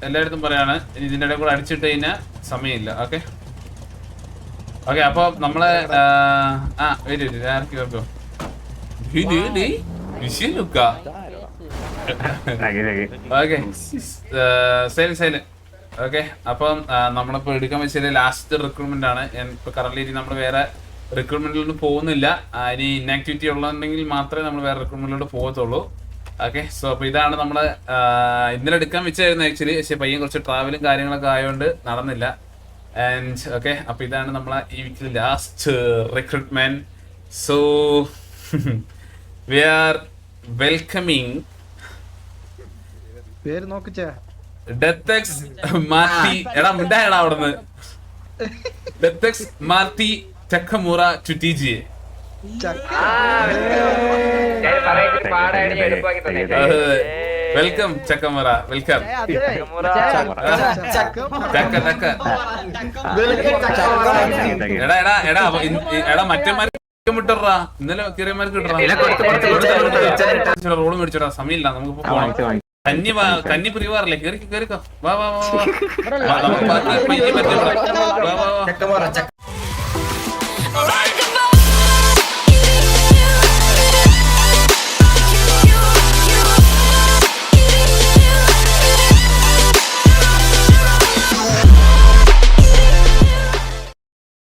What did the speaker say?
എല്ലായിടത്തും പറയാണ് ഇതിന്റെ ഇടയിൽ കൂടെ അടിച്ചിട്ട് കഴിഞ്ഞാൽ സമയമില്ല. Okay okay. അപ്പൊ നമ്മള് ഓക്കെ. അപ്പം നമ്മളിപ്പോ എടുക്കാൻ വെച്ചാൽ ലാസ്റ്റ് റിക്രൂട്ട്മെന്റ് ആണ്. ഇപ്പൊ കറന്റ് നമ്മൾ വേറെ റിക്രൂട്ട്മെന്റിലൊന്നും പോകുന്നില്ല. ഇനി ഇനാക്ടിവിറ്റി ഉള്ളതുണ്ടെങ്കിൽ മാത്രമേ നമ്മൾ വേറെ റിക്രൂട്ട്മെന്റിലോട്ട് പോകത്തുള്ളൂ. ഓക്കെ. സോ അപ്പൊ ഇതാണ് നമ്മള് ഇന്നലെ എടുക്കാൻ വെച്ചായിരുന്നു ആക്ച്വലി. പക്ഷെ പയ്യൻ കുറച്ച് ട്രാവലും കാര്യങ്ങളൊക്കെ ആയതുകൊണ്ട് നടന്നില്ല. ആൻഡ് ഓക്കെ, അപ്പൊ ഇതാണ് നമ്മളെ ഈ വീക്കിൽ last recruitment. So we are welcoming പേര് നോക്കിച്ചേ ഡെത്തെക്സ് മാർട്ടി. എടാ മിണ്ടായടാ അവിടുന്ന്. ഡെത്തെക്സ് മാർട്ടി ചക്കമുറ ടു TGA. വെൽക്കം ചക്കമുറ, വെൽക്കം. എടാ മറ്റേമാർക്ക് വിട്ടറാ, ഇന്നലെ ചെറിയമാർക്ക് കിട്ടറാ. റോഡ് മേടിച്ചോടാ, സമയമില്ല, നമുക്ക് പോകണം. കന്നി പ്രിയവാറല്ലേ, കേറിക്കോ. വാ വാ വാ, നമുക്ക് ബാക്കി പയ്യെ പറ്റും. വാ വാ വാ.